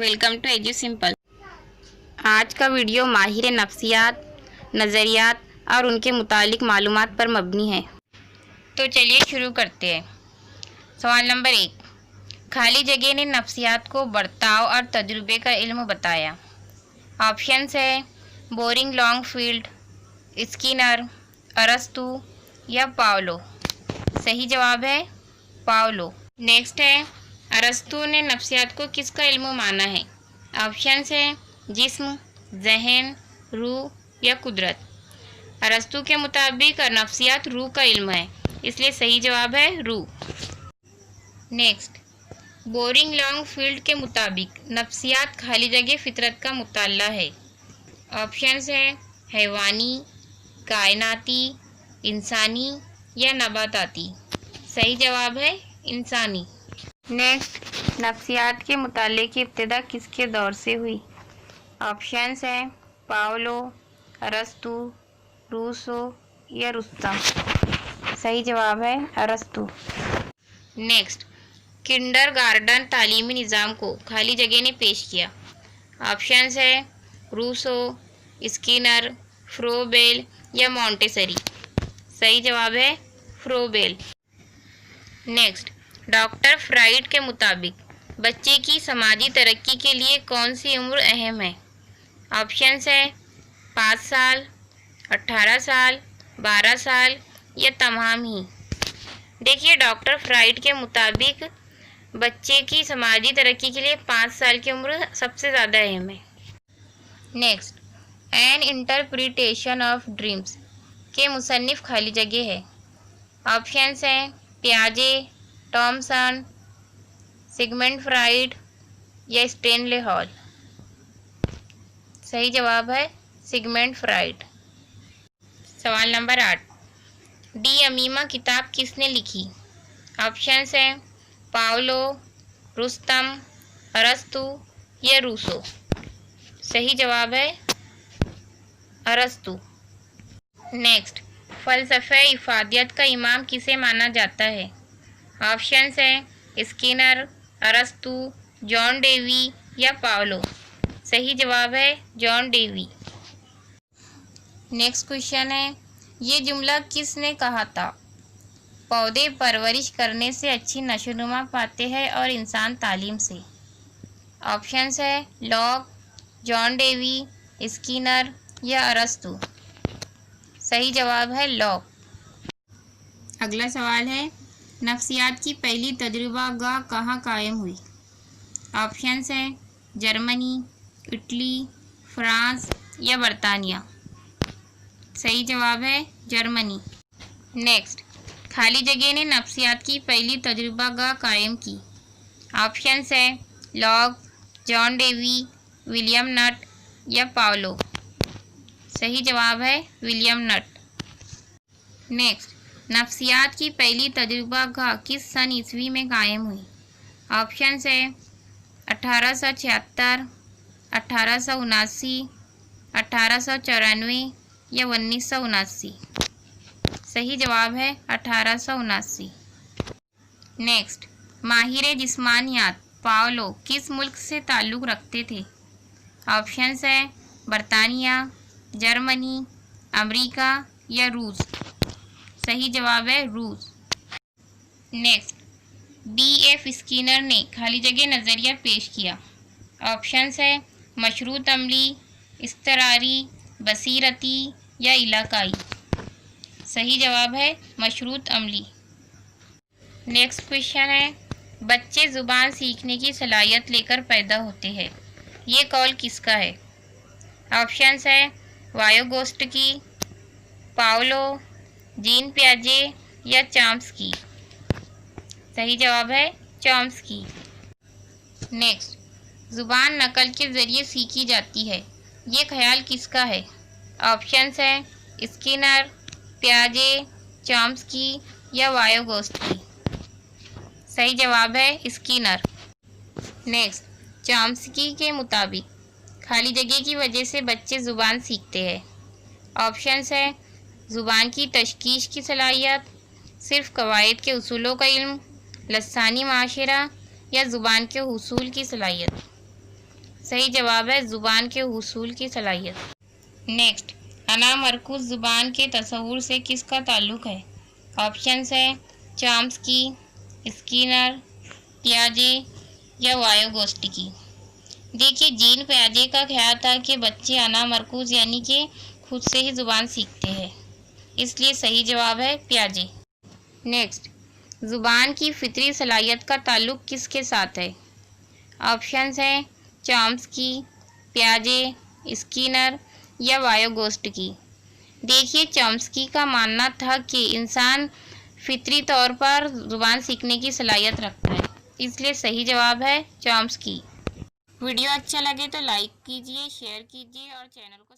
Welcome to ایجو simple. آج کا video ماہر نفسیات، نظریات اور ان کے متعلق معلومات پر مبنی ہے۔ تو چلیے شروع کرتے ہیں۔ سوال نمبر 1، خالی جگہ نے نفسیات کو برتاؤ اور تجربے کا علم بتایا۔ آپشنز ہے بورنگ لانگ فیلڈ، اسکینر، ارسطو یا پاولو۔ صحیح جواب ہے پاولو۔ نیکسٹ ہے ارسطو نے نفسیات کو کس کا علم مانا ہے؟ آپشنز ہے جسم، ذہن، روح یا قدرت۔ ارسطو کے مطابق نفسیات روح کا علم ہے، اس لیے صحیح جواب ہے روح۔ نیکسٹ، بورنگ لانگ فیلڈ کے مطابق نفسیات خالی جگہ فطرت کا مطالعہ ہے۔ آپشنز ہے حیوانی، کائناتی، انسانی یا نباتاتی۔ صحیح جواب ہے انسانی۔ نیکسٹ، نفسیات کے مطالعے کی ابتدا کس کے دور سے ہوئی؟ آپشنز ہیں پاولو، ارسطو، روسو یا رستم۔ صحیح جواب ہے ارسطو۔ نیکسٹ، کنڈر گارڈن تعلیمی نظام کو خالی جگہ نے پیش کیا۔ آپشنز ہے روسو، اسکینر، فروبیل یا مونٹیسری۔ صحیح جواب ہے فروبیل۔ نیکسٹ، ڈاکٹر فرائڈ کے مطابق بچے کی سماجی ترقی کے لیے کون سی عمر اہم ہے؟ آپشنز ہے 5 سال، 18 سال، 12 سال یا تمام ہی۔ دیکھیے ڈاکٹر فرائڈ کے مطابق بچے کی سماجی ترقی کے لیے 5 سال کی عمر سب سے زیادہ اہم ہے۔ Next, an interpretation of dreams کے مصنف خالی جگہ ہے۔ آپشنز ہیں پیاجے، ٹامسن، سگمنڈ فرائڈ یا اسٹینلے ہال۔ صحیح جواب ہے سگمنڈ فرائڈ۔ سوال نمبر 8، ڈی امیما کتاب کس نے لکھی؟ آپشنز ہیں پاولو، رستم، ارسطو یا روسو۔ صحیح جواب ہے ارسطو۔ نیکسٹ، فلسفہ افادیت کا امام کسے مانا جاتا ہے؟ آپشنز ہیں اسکینر، ارسطو، جان ڈیوی یا پاولو۔ صحیح جواب ہے جان ڈیوی۔ نیکسٹ کوشچن ہے یہ جملہ کس نے کہا تھا؟ پودے پرورش کرنے سے اچھی نشوونما پاتے ہیں اور انسان تعلیم سے۔ آپشنز ہے لاک، جان ڈیوی، اسکینر یا ارسطو۔ صحیح جواب ہے لاک۔ اگلا سوال ہے نفسیات کی پہلی تجربہ گاہ کہاں قائم ہوئی؟ آپشنز ہیں جرمنی، اٹلی، فرانس یا برطانیہ۔ صحیح جواب ہے جرمنی۔ نیکسٹ، خالی جگہ نے نفسیات کی پہلی تجربہ گاہ قائم کی۔ آپشنز ہیں لاک، جان ڈیوی، ولیم نٹ یا پاولو۔ صحیح جواب ہے ولیم نٹ۔ نیکسٹ، نفسیات کی پہلی تجربہ گاہ کس سن عیسوی میں قائم ہوئی؟ آپشنز ہیں 1876، 1879، 1894 یا 1979۔ صحیح جواب ہے 1879۔ نیکسٹ، ماہر جسمانیات پاولو کس ملک سے تعلق رکھتے تھے؟ آپشنز ہیں برطانیہ، جرمنی، امریکہ یا روس۔ صحیح جواب ہے روس۔ نیکسٹ، ڈی ایف اسکینر نے خالی جگہ نظریہ پیش کیا۔ آپشنز ہیں مشروط عملی، اضطراری، بصیرتی یا علاقائی۔ صحیح جواب ہے مشروط عملی۔ نیکسٹ کوشچن ہے بچے زبان سیکھنے کی صلاحیت لے کر پیدا ہوتے ہیں، یہ قول کس کا ہے؟ آپشنز ہیں وایوگوسٹکی، پاولو، جین پیاجے یا چامسکی۔ صحیح جواب ہے چامسکی۔ نیکسٹ، زبان نقل کے ذریعے سیکھی جاتی ہے، یہ خیال کس کا ہے؟ آپشنز ہیں اسکینر، پیاجے، چامسکی یا وایوگوسٹکی۔ صحیح جواب ہے اسکینر۔ نیکسٹ، چامسکی کے مطابق خالی جگہ کی وجہ سے بچے زبان سیکھتے ہیں۔ آپشنز ہیں زبان کی تشخیص کی صلاحیت، صرف قواعد کے اصولوں کا علم، لسانی معاشرہ یا زبان کے حصول کی صلاحیت۔ صحیح جواب ہے زبان کے حصول کی صلاحیت۔ نیکسٹ، انا مرکوز زبان کے تصور سے کس کا تعلق ہے؟ آپشنز ہے چامسکی، اسکینر، پیاجے یا وایوگوسٹکی۔ دیکھیے، جین پیاجے کا خیال تھا کہ بچے انا مرکوز یعنی کہ خود سے ہی زبان سیکھتے ہیں، اس لیے صحیح جواب ہے پیاجے۔ نیکسٹ، زبان کی فطری صلاحیت کا تعلق کس کے ساتھ ہے؟ آپشنز ہیں چامسکی، پیاجے، اسکینر یا وایوگوسٹکی۔ دیکھیے، چامسکی کا ماننا تھا کہ انسان فطری طور پر زبان سیکھنے کی صلاحیت رکھتا ہے، اس لیے صحیح جواب ہے چامسکی۔ ویڈیو اچھا لگے تو لائک کیجیے، شیئر کیجیے اور چینل کو